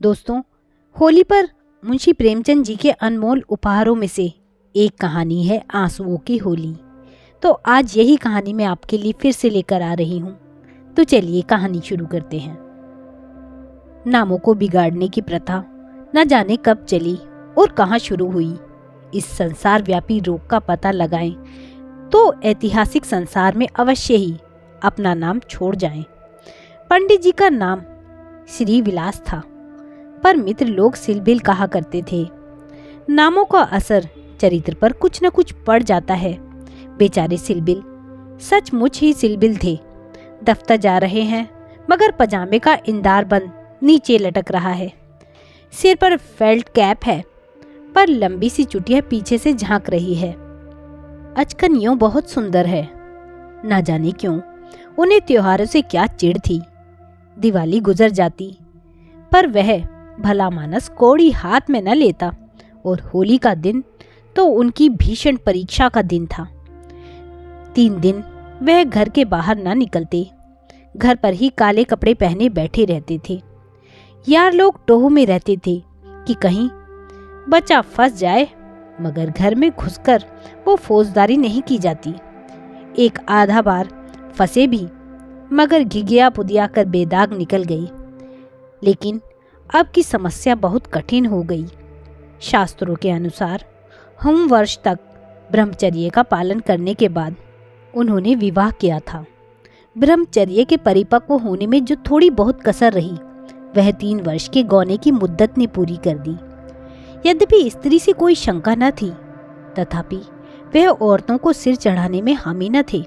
दोस्तों, होली पर मुंशी प्रेमचंद जी के अनमोल उपहारों में से एक कहानी है आंसुओं की होली। तो आज यही कहानी मैं आपके लिए फिर से लेकर आ रही हूँ। तो चलिए कहानी शुरू करते हैं। नामों को बिगाड़ने की प्रथा न जाने कब चली और कहाँ शुरू हुई। इस संसार व्यापी रोग का पता लगाएं तो ऐतिहासिक संसार में अवश्य ही अपना नाम छोड़ जाएं। पंडित जी का नाम श्री विलास था, पर मित्र लोग सिलबिल कहा करते थे। नामों का असर चरित्र पर कुछ न कुछ पड़ जाता है। बेचारे सिलबिल सचमुच ही सिलबिल थे। दफ्तर जा रहे हैं मगर पजामे का इंदार बंद नीचे लटक रहा है। सिर पर फेल्ट कैप है पर लंबी सी चुटिया पीछे से झांक रही है। अचकन यूं बहुत सुंदर है। ना जाने क्यों उन्हें त्योहारों से क्या चिढ़ थी। दिवाली गुजर जाती पर वह भला मानस कौड़ी हाथ में न लेता और होली का दिन तो उनकी भीषण परीक्षा का दिन था। 3 दिन वह घर के बाहर न निकलते, घर पर ही काले कपड़े पहने बैठे रहते थे। यार लोग टोह में रहते थे कि कहीं बच्चा फंस जाए, मगर घर में घुसकर वो फौजदारी नहीं की जाती। एक आधा बार फंसे भी, मगर घिघिया पुदिया कर बेदाग निकल गई। लेकिन अब की समस्या बहुत कठिन हो गई। शास्त्रों के अनुसार हम वर्ष तक ब्रह्मचर्य का पालन करने के बाद उन्होंने विवाह किया था। ब्रह्मचर्य के परिपक्व होने में जो थोड़ी बहुत कसर रही वह 3 वर्ष के गौने की मुद्दत ने पूरी कर दी। यद्यपि स्त्री से कोई शंका न थी, तथापि वह औरतों को सिर चढ़ाने में हामी न थे।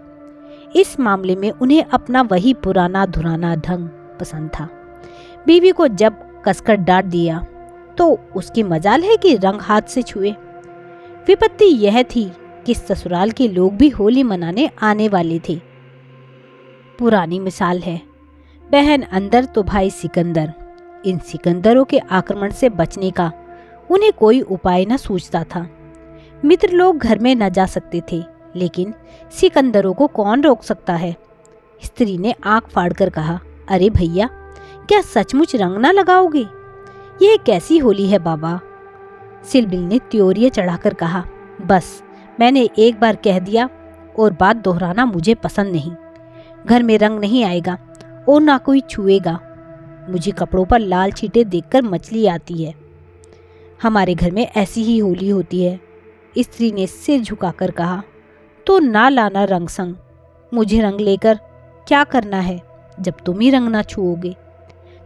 इस मामले में उन्हें अपना वही पुराना धुराना ढंग पसंद था। बीवी को जब कसकर डांट दिया तो उसकी मजाल है कि रंग हाथ से छुए। विपत्ति यह थी कि ससुराल के लोग भी होली मनाने आने वाले थे। पुरानी मिसाल है, बहन अंदर तो भाई सिकंदर। इन सिकंदरों के आक्रमण से बचने का उन्हें कोई उपाय न सूझता था। मित्र लोग घर में न जा सकते थे, लेकिन सिकंदरों को कौन रोक सकता है। स्त्री ने आंख फाड़कर कहा, अरे भैया, क्या सचमुच रंग ना लगाओगे? यह कैसी होली है बाबा? सिलबिल ने त्योरिया चढ़ाकर कहा, बस मैंने एक बार कह दिया और बात दोहराना मुझे पसंद नहीं। घर में रंग नहीं आएगा और ना कोई छुएगा। मुझे कपड़ों पर लाल छींटे देखकर मचली आती है। हमारे घर में ऐसी ही होली होती है। स्त्री ने सिर झुकाकर कहा, तो ना लाना रंग संग। मुझे रंग लेकर क्या करना है जब तुम ही रंग ना छुओगे?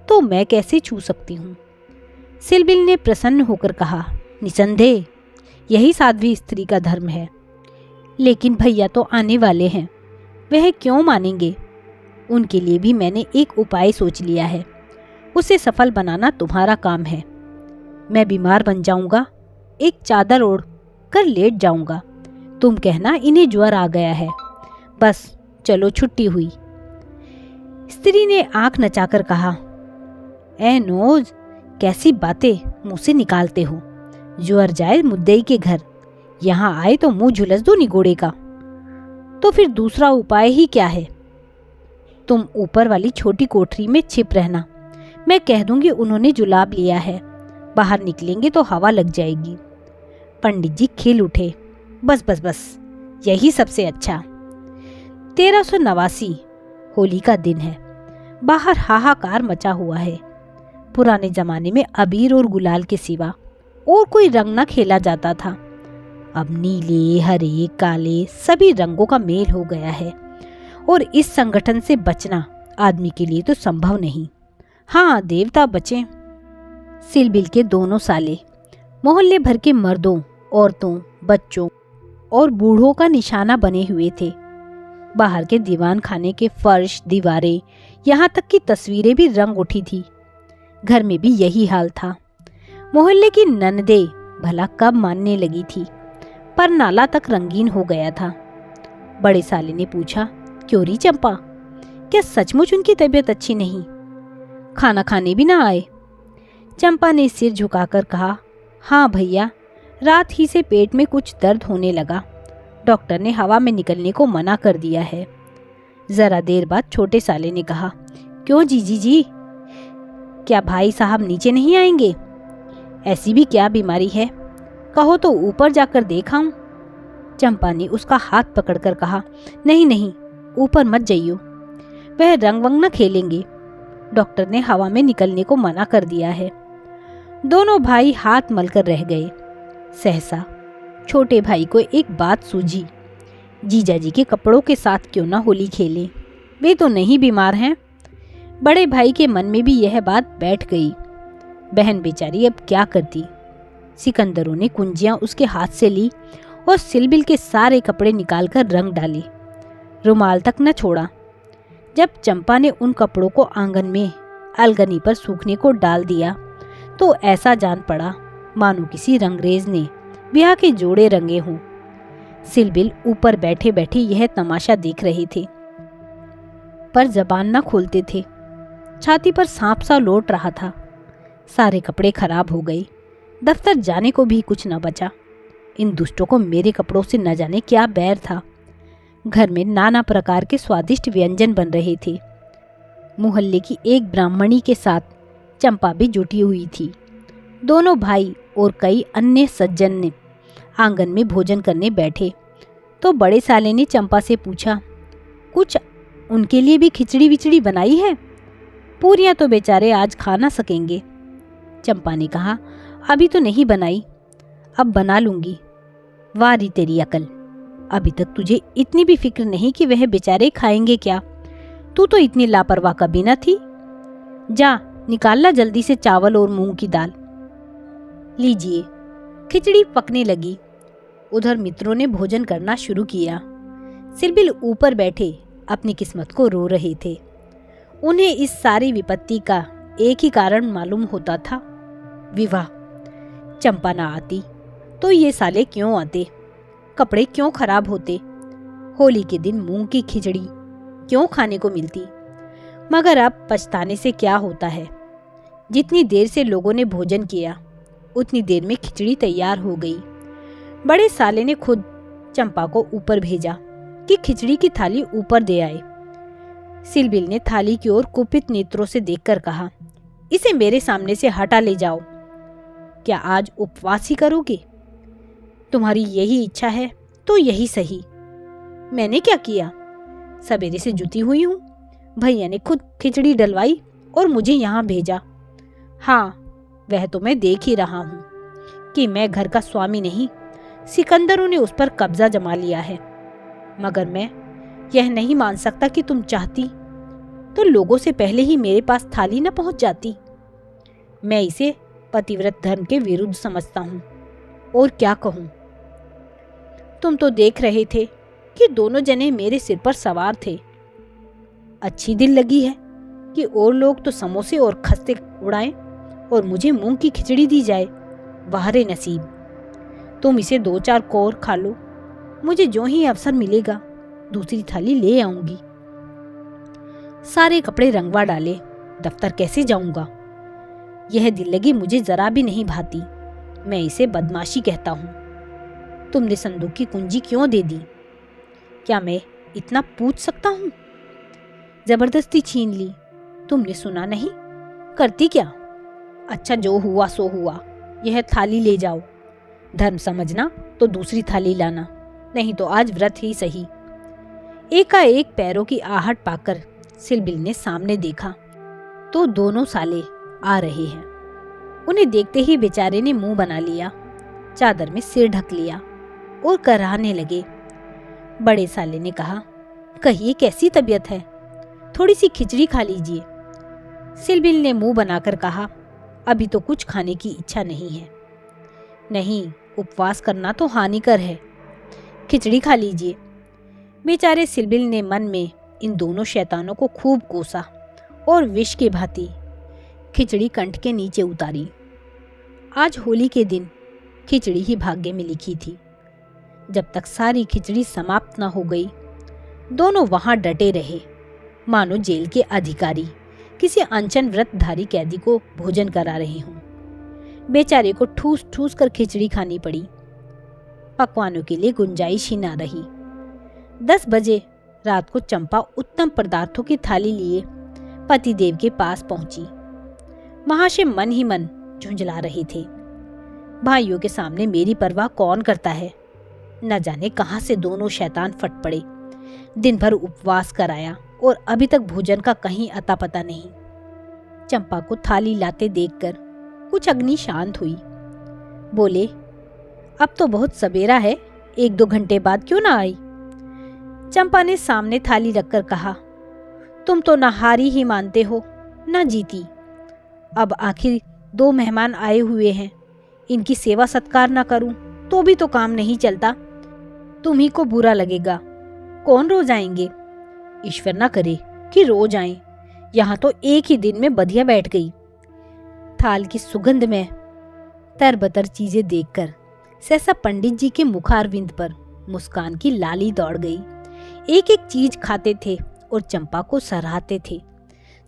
तो मैं कैसे छू सकती हूँ? सिलबिल ने प्रसन्न होकर कहा, निसंदेह यही साध्वी स्त्री का धर्म है। लेकिन भैया तो आने वाले हैं, वह क्यों मानेंगे? उनके लिए भी मैंने एक उपाय सोच लिया है। उसे सफल बनाना तुम्हारा काम है। मैं बीमार बन जाऊंगा, एक चादर ओढ़ कर लेट जाऊंगा। तुम कहना इन्हें ज्वर आ गया है। बस चलो, छुट्टी हुई। स्त्री ने आंख नचाकर कहा, ए नोज, कैसी बातें मुंह से निकालते हो? ज्वर जाए मुद्दई के घर, यहाँ आए तो मुंह झुलस दो निगोड़े का। तो फिर दूसरा उपाय ही क्या है? तुम ऊपर वाली छोटी कोठरी में छिप रहना। मैं कह दूंगी उन्होंने जुलाब लिया है। बाहर निकलेंगे तो हवा लग जाएगी। पंडित जी खिल उठे, बस बस बस, यही सबसे अच्छा। 1389 होली का दिन है। बाहर हाहाकार मचा हुआ है। पुराने जमाने में अबीर और गुलाल के सिवा और कोई रंग न खेला जाता था। अब नीले, हरे, काले सभी रंगों का मेल हो गया है और इस संगठन से बचना आदमी के लिए तो संभव नहीं। हाँ, देवता बचे। सिलबिल के दोनों साले मोहल्ले भर के मर्दों, औरतों, बच्चों और बूढ़ों का निशाना बने हुए थे। बाहर के दीवान खाने के फर्श, दीवारें, यहाँ तक कि तस्वीरें भी रंग उठी थी। घर में भी यही हाल था। मोहल्ले की ननदे भला कब मानने लगी थी, पर नाला तक रंगीन हो गया था। बड़े साले ने पूछा, क्यों री चंपा, क्या सचमुच उनकी तबीयत अच्छी नहीं? खाना खाने भी ना आए? चंपा ने सिर झुकाकर कहा, हाँ भैया, रात ही से पेट में कुछ दर्द होने लगा। डॉक्टर ने हवा में निकलने को मना कर दिया है। जरा देर बाद छोटे साले ने कहा, क्यों जीजी जी, क्या भाई साहब नीचे नहीं आएंगे? ऐसी भी क्या बीमारी है, कहो तो ऊपर जाकर देखाऊं? चंपा ने उसका हाथ पकड़कर कहा, नहीं नहीं, ऊपर मत जाइयो, वह रंग वंग न खेलेंगे। डॉक्टर ने हवा में निकलने को मना कर दिया है। दोनों भाई हाथ मलकर रह गए। सहसा छोटे भाई को एक बात सूझी, जीजाजी के कपड़ों के साथ क्यों ना होली खेलें, वे तो नहीं बीमार हैं। बड़े भाई के मन में भी यह बात बैठ गई। बहन बेचारी अब क्या करती। सिकंदरों ने कुंजियां उसके हाथ से ली और सिलबिल के सारे कपड़े निकालकर रंग डाले, रुमाल तक न छोड़ा। जब चंपा ने उन कपड़ों को आंगन में अलगनी पर सूखने को डाल दिया तो ऐसा जान पड़ा मानो किसी रंगरेज ने ब्याह के जोड़े रंगे हों। सिलबिल ऊपर बैठे बैठे यह तमाशा देख रहे थे, पर जबान न खोलते थे। छाती पर सांप सा लौट रहा था। सारे कपड़े खराब हो गए, दफ्तर जाने को भी कुछ न बचा। इन दुष्टों को मेरे कपड़ों से न जाने क्या बैर था। घर में नाना प्रकार के स्वादिष्ट व्यंजन बन रहे थे। मोहल्ले की एक ब्राह्मणी के साथ चंपा भी जुटी हुई थी। दोनों भाई और कई अन्य सज्जन ने आंगन में भोजन करने बैठे तो बड़े साले ने चंपा से पूछा, कुछ उनके लिए भी खिचड़ी विचड़ी बनाई है? पूरियां तो बेचारे आज खा ना सकेंगे। चंपा ने कहा, अभी तो नहीं बनाई, अब बना लूंगी। वाह री तेरी अकल, अभी तक तुझे इतनी भी फिक्र नहीं कि वह बेचारे खाएंगे क्या? तू तो इतनी लापरवाह कभी न थी। जा निकाल ला जल्दी से चावल और मूंग की दाल। लीजिए। खिचड़ी पकने लगी। उधर मित्रों ने भोजन करना शुरू किया। सिलबिल ऊपर बैठे अपनी किस्मत को रो रहे थे। उन्हें इस सारी विपत्ति का एक ही कारण मालूम होता था, विवाह। चंपा ना आती तो ये साले क्यों आते, कपड़े क्यों खराब होते, होली के दिन मूंग की खिचड़ी क्यों खाने को मिलती। मगर अब पछताने से क्या होता है। जितनी देर से लोगों ने भोजन किया उतनी देर में खिचड़ी तैयार हो गई। बड़े साले ने खुद चंपा को ऊपर भेजा कि खिचड़ी की थाली ऊपर दे आए। सिलबिल ने थाली की ओर कुपित नेत्रों से देखकर कहा, इसे मेरे सामने से हटा ले जाओ। क्या आज उपवास ही करोगे? तुम्हारी यही इच्छा है तो यही सही। मैंने क्या किया? सवेरे से जुटी हुई हूं। भैया ने खुद खिचड़ी डलवाई और मुझे यहाँ भेजा। हाँ, वह तो मैं देख ही रहा हूं कि मैं घर का स्वामी नहीं, सिकंदरों ने उस पर कब्जा जमा लिया है। मगर मैं यह नहीं मान सकता कि तुम चाहती तो लोगों से पहले ही मेरे पास थाली न पहुंच जाती। मैं इसे पतिव्रत धर्म के विरुद्ध समझता हूं। और क्या कहूं? तुम तो देख रहे थे कि दोनों जने मेरे सिर पर सवार थे। अच्छी दिल लगी है कि और लोग तो समोसे और खस्ते उड़ाएं और मुझे मूंग की खिचड़ी दी जाए। वाह रे नसीब, तुम इसे 2-4 कौर खा लो, मुझे जो ही अवसर मिलेगा दूसरी थाली ले आऊंगी। सारे कपड़े रंगवा डाले, दफ्तर कैसे जाऊंगा? यह दिल लगी मुझे जरा भी नहीं भाती। मैं इसे बदमाशी कहता हूं। तुमने संदूक की कुंजी क्यों दे दी? क्या मैं इतना पूछ सकता हूं? जबरदस्ती छीन ली, तुमने सुना नहीं? करती क्या? अच्छा, जो हुआ सो हुआ। यह थाली ले जाओ। धर्म समझना तो दूसरी थाली लाना, नहीं तो आज व्रत ही सही। एकाएक पैरों की आहट पाकर सिलबिल ने सामने देखा तो दोनों साले आ रहे हैं। उन्हें देखते ही बेचारे ने मुंह बना लिया, चादर में सिर ढक लिया और कराहने लगे। बड़े साले ने कहा, कहिए कैसी तबीयत है? थोड़ी सी खिचड़ी खा लीजिए। सिलबिल ने मुंह बनाकर कहा, अभी तो कुछ खाने की इच्छा नहीं है। नहीं, उपवास करना तो हानिकर है, खिचड़ी खा लीजिए। बेचारे सिलबिल ने मन में इन दोनों शैतानों को खूब कोसा और विष के भांति खिचड़ी कंठ के नीचे उतारी। आज होली के दिन खिचड़ी ही भाग्य में लिखी थी। जब तक सारी खिचड़ी समाप्त न हो गई दोनों वहां डटे रहे, मानो जेल के अधिकारी किसी अनशन व्रतधारी कैदी को भोजन करा रहे हों। बेचारे को ठूस ठूस कर खिचड़ी खानी पड़ी। पकवानों के लिए गुंजाइश ही ना रही। 10 बजे रात को चंपा उत्तम पदार्थों की थाली लिए पतिदेव के पास पहुंची। महाशय मन ही मन झुंझला रहे थे। भाइयों के सामने मेरी परवाह कौन करता है। न जाने कहां से दोनों शैतान फट पड़े। दिन भर उपवास कराया और अभी तक भोजन का कहीं अता पता नहीं। चंपा को थाली लाते देखकर कुछ अग्नि शांत हुई। बोले, अब तो बहुत सवेरा है, 1-2 घंटे बाद क्यों ना आई। चंपा ने सामने थाली रखकर कहा, तुम तो ना हारी ही मानते हो ना जीती। अब आखिर 2 मेहमान आए हुए हैं, इनकी सेवा सत्कार ना करूं तो भी तो काम नहीं चलता। तुम्ही को बुरा लगेगा। कौन रोज आएंगे? ईश्वर ना करे कि रोज आएं। यहाँ तो एक ही दिन में बधिया बैठ गई। थाल की सुगंध में तरबतर चीजें देखकर सहसा पंडित जी के मुखारविंद पर मुस्कान की लाली दौड़ गई। एक एक चीज खाते थे और चंपा को सराहते थे।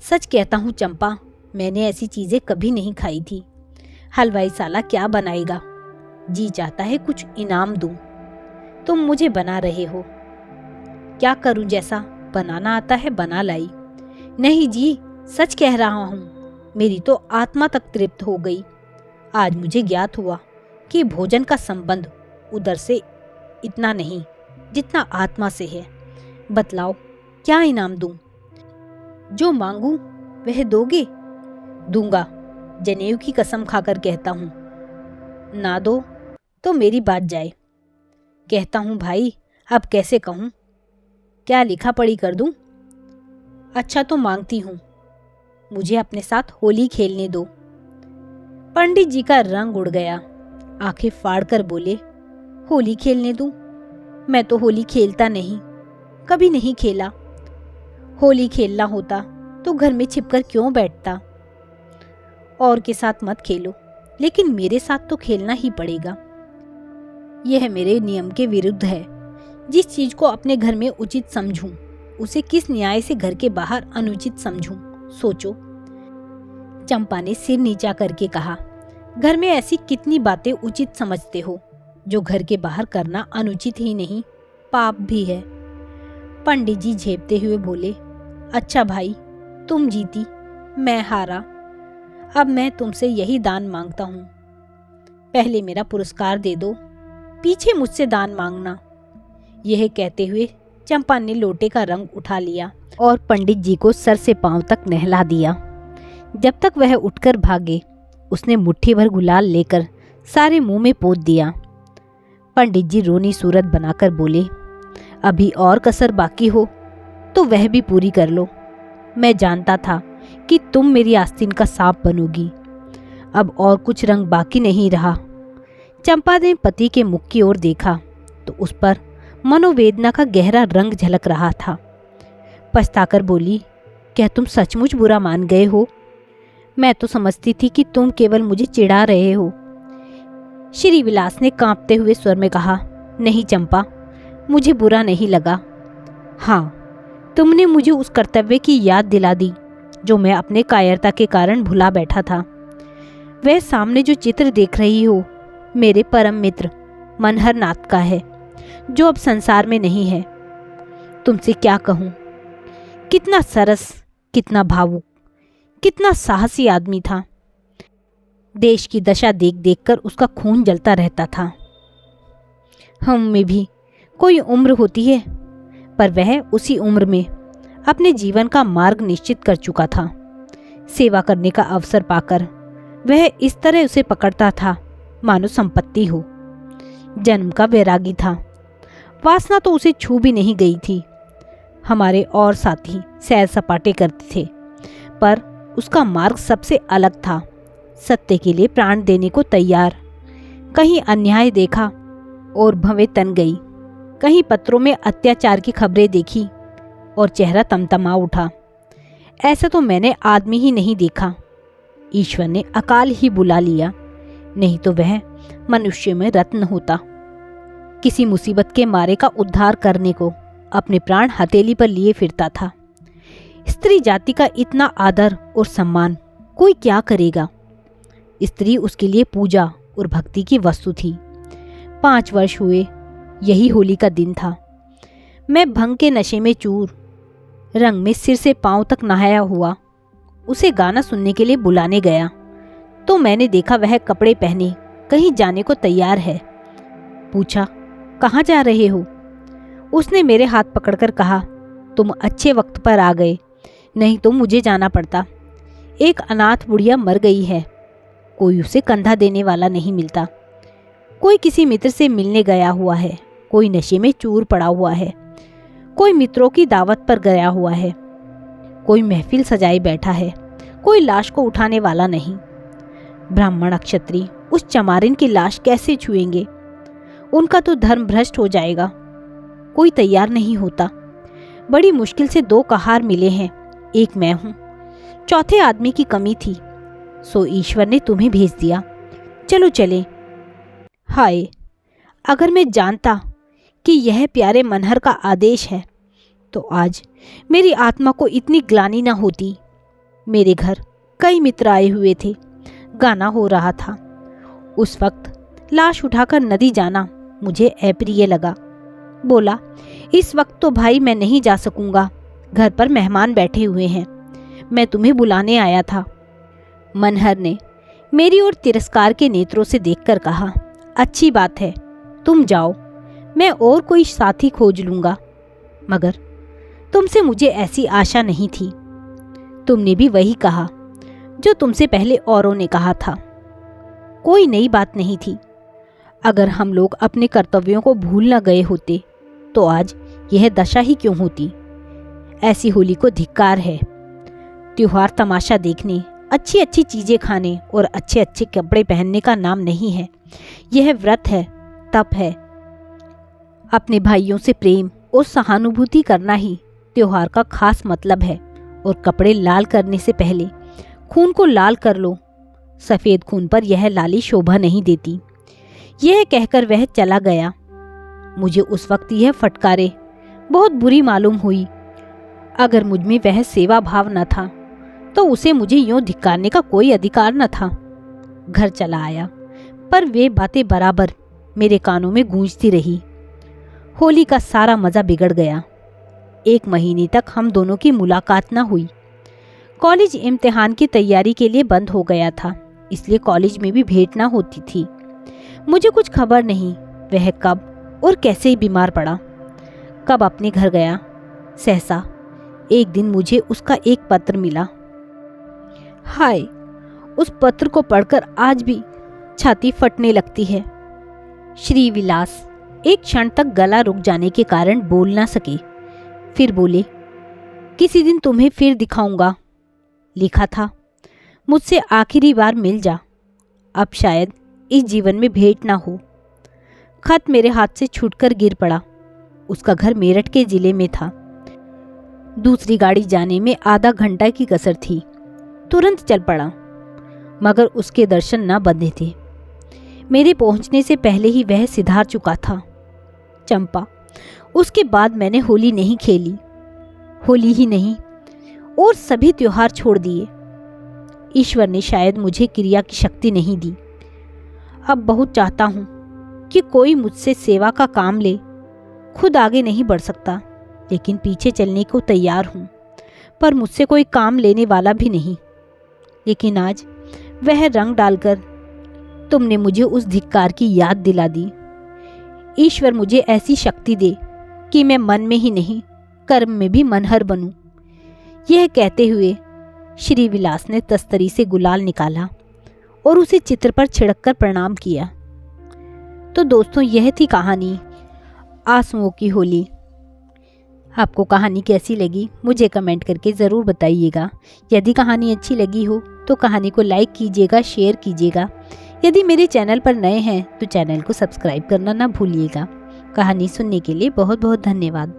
सच कहता हूँ चंपा, मैंने ऐसी चीजें कभी नहीं खाई थी। हलवाई साला क्या बनाएगा, जी चाहता है कुछ इनाम दूं। तुम मुझे बना रहे हो, क्या करूं, जैसा बनाना आता है बना लाई। नहीं जी, सच कह रहा हूं, मेरी तो आत्मा तक तृप्त हो गई। आज मुझे ज्ञात हुआ कि भोजन का संबंध उदर से इतना नहीं जितना आत्मा से है। बतलाओ क्या इनाम दूं? जो मांगू वह दोगे? दूंगा, जनेऊ की कसम खाकर कहता हूं। ना दो तो मेरी बात जाए। कहता हूं भाई, अब कैसे कहूं? क्या लिखा पढ़ी कर दूं? अच्छा तो मांगती हूं, मुझे अपने साथ होली खेलने दो। पंडित जी का रंग उड़ गया। आंखें फाड़कर बोले, होली खेलने दूं? मैं तो होली खेलता नहीं, कभी नहीं खेला। होली खेलना होता तो घर में छिपकर क्यों बैठता? और के साथ मत खेलो, लेकिन मेरे साथ तो खेलना ही पड़ेगा। यह मेरे नियम के विरुद्ध है। जिस चीज को अपने घर में उचित समझूं, उसे किस न्याय से घर के बाहर अनुचित समझूं? सोचो। चंपा ने सिर नीचा करके कहा, घर में ऐसी कितनी बातें उचित समझते हो जो घर के बाहर करना अनुचित ही नहीं, पाप भी है। पंडित जी झेपते हुए बोले, अच्छा भाई, तुम जीती, मैं हारा। अब मैं तुमसे यही दान मांगता हूं। पहले मेरा पुरस्कार दे दो, पीछे मुझसे दान मांगना। यह कहते हुए चंपा ने लोटे का रंग उठा लिया और पंडित जी को सर से पांव तक नहला दिया। जब तक वह उठकर भागे, उसने मुट्ठी भर गुलाल लेकर सारे मुंह में पोत दिया। पंडित जी रोनी सूरत बनाकर बोले, अभी और कसर बाकी हो तो वह भी पूरी कर लो। मैं जानता था कि तुम मेरी आस्तीन का सांप बनोगी। अब और कुछ रंग बाकी नहीं रहा। चंपा ने पति के मुख की ओर देखा तो उस पर मनोवेदना का गहरा रंग झलक रहा था। पछताकर बोली, क्या तुम सचमुच बुरा मान गए हो? मैं तो समझती थी कि तुम केवल मुझे चिढ़ा रहे हो। श्री विलास ने कांपते हुए स्वर में कहा, नहीं चंपा, मुझे बुरा नहीं लगा। हाँ, तुमने मुझे उस कर्तव्य की याद दिला दी जो मैं अपने कायरता के कारण भुला बैठा था। वह सामने जो चित्र देख रही हो, मेरे परम मित्र मनहर नाथ का है, जो अब संसार में नहीं है। तुमसे क्या कहूं, कितना सरस, कितना भावुक, कितना साहसी आदमी था। देश की दशा देख देखकर उसका खून जलता रहता था। हम में भी कोई उम्र होती है, पर वह उसी उम्र में अपने जीवन का मार्ग निश्चित कर चुका था। सेवा करने का अवसर पाकर वह इस तरह उसे पकड़ता था मानो संपत्ति हो। जन्म का वैरागी था, वासना तो उसे छू भी नहीं गई थी। हमारे और साथी सैर सपाटे करते थे, पर उसका मार्ग सबसे अलग था। सत्य के लिए प्राण देने को तैयार। कहीं अन्याय देखा और भवें तन गई, कहीं पत्रों में अत्याचार की खबरें देखी और चेहरा तमतमा उठा। ऐसा तो मैंने आदमी ही नहीं देखा। ईश्वर ने अकाल ही बुला लिया, नहीं तो वह मनुष्य में रत्न होता। किसी मुसीबत के मारे का उद्धार करने को अपने प्राण हथेली पर लिए फिरता था। स्त्री जाति का इतना आदर और सम्मान कोई क्या करेगा? स्त्री उसके लिए पूजा और भक्ति की वस्तु थी। 5 वर्ष हुए, यही होली का दिन था। मैं भंग के नशे में चूर, रंग में सिर से पांव तक नहाया हुआ उसे गाना सुनने के लिए बुलाने गया तो मैंने देखा वह कपड़े पहने कहीं जाने को तैयार है। पूछा, कहाँ जा रहे हो? उसने मेरे हाथ पकड़कर कहा, तुम अच्छे वक्त पर आ गए, नहीं तो मुझे जाना पड़ता। एक अनाथ बुढ़िया मर गई है, कोई उसे कंधा देने वाला नहीं मिलता। कोई किसी मित्र से मिलने गया हुआ है, कोई नशे में चूर पड़ा हुआ है, कोई मित्रों की दावत पर गया हुआ है, कोई महफिल सजाए बैठा है, कोई लाश को उठाने वाला नहीं। ब्राह्मण क्षत्रिय उस चमारिन की लाश कैसे छुएंगे? उनका तो धर्म भ्रष्ट हो जाएगा। कोई तैयार नहीं होता। बड़ी मुश्किल से 2 कहार मिले हैं, एक मैं हूं, चौथे आदमी की कमी थी, सो ईश्वर ने तुम्हें भेज दिया। चलो चले। हाय, अगर मैं जानता कि यह प्यारे मनहर का आदेश है तो आज मेरी आत्मा को इतनी ग्लानि न होती। मेरे घर कई मित्र आए हुए थे, गाना हो रहा था। उस वक्त लाश उठाकर नदी जाना मुझे अप्रिय लगा। बोला, इस वक्त तो भाई मैं नहीं जा सकूंगा, घर पर मेहमान बैठे हुए हैं, मैं तुम्हें बुलाने आया था। मनहर ने मेरी ओर तिरस्कार के नेत्रों से देखकर कहा, अच्छी बात है, तुम जाओ, मैं और कोई साथी खोज लूंगा। मगर तुमसे मुझे ऐसी आशा नहीं थी। तुमने भी वही कहा जो तुमसे पहले औरों ने कहा था। कोई नई बात नहीं थी। अगर हम लोग अपने कर्तव्यों को भूल न गए होते तो आज यह दशा ही क्यों होती। ऐसी होली को धिक्कार है। त्योहार तमाशा देखने, अच्छी अच्छी चीजें खाने और अच्छे अच्छे कपड़े पहनने का नाम नहीं है। यह व्रत है, तप है। अपने भाइयों से प्रेम और सहानुभूति करना ही त्योहार का खास मतलब है। और कपड़े लाल करने से पहले खून को लाल कर लो। सफेद खून पर यह लाली शोभा नहीं देती। यह कहकर वह चला गया। मुझे उस वक्त यह फटकारे बहुत बुरी मालूम हुई। अगर मुझ में वह सेवा भाव न था तो उसे मुझे यूं धिक्कारने का कोई अधिकार न था। घर चला आया, पर वे बातें बराबर मेरे कानों में गूंजती रही। होली का सारा मजा बिगड़ गया। 1 महीने तक हम दोनों की मुलाकात न हुई। कॉलेज इम्तिहान की तैयारी के लिए बंद हो गया था, इसलिए कॉलेज में भी भेंट न होती थी। मुझे कुछ खबर नहीं वह कब और कैसे बीमार पड़ा, कब अपने घर गया। सहसा एक दिन मुझे उसका एक पत्र मिला। हाय, उस पत्र को पढ़कर आज भी छाती फटने लगती है। श्री विलास एक क्षण तक गला रुक जाने के कारण बोल ना सके। फिर बोले, किसी दिन तुम्हें फिर दिखाऊंगा। लिखा था, मुझसे आखिरी बार मिल जा, अब शायद इस जीवन में भेंट ना हो। खत मेरे हाथ से छूटकर गिर पड़ा। उसका घर मेरठ के जिले में था। दूसरी गाड़ी जाने में आधा घंटा की कसर थी। तुरंत चल पड़ा, मगर उसके दर्शन न बंधे थे। मेरे पहुंचने से पहले ही वह सिधार चुका था। चंपा, उसके बाद मैंने होली नहीं खेली। होली ही नहीं, और सभी त्योहार छोड़ दिए। ईश्वर ने शायद मुझे क्रिया की शक्ति नहीं दी। अब बहुत चाहता हूं कि कोई मुझसे सेवा का काम ले। खुद आगे नहीं बढ़ सकता, लेकिन पीछे चलने को तैयार हूं, पर मुझसे कोई काम लेने वाला भी नहीं। लेकिन आज वह रंग डालकर तुमने मुझे उस धिक्कार की याद दिला दी। ईश्वर मुझे ऐसी शक्ति दे कि मैं मन में ही नहीं, कर्म में भी मनहर बनूं। यह कहते हुए श्री विलास ने तस्तरी से गुलाल निकाला और उसे चित्र पर छिड़ककर प्रणाम किया। तो दोस्तों, यह थी कहानी आंसुओं की होली। आपको कहानी कैसी लगी मुझे कमेंट करके ज़रूर बताइएगा। यदि कहानी अच्छी लगी हो तो कहानी को लाइक कीजिएगा, शेयर कीजिएगा। यदि मेरे चैनल पर नए हैं तो चैनल को सब्सक्राइब करना ना भूलिएगा। कहानी सुनने के लिए बहुत बहुत धन्यवाद।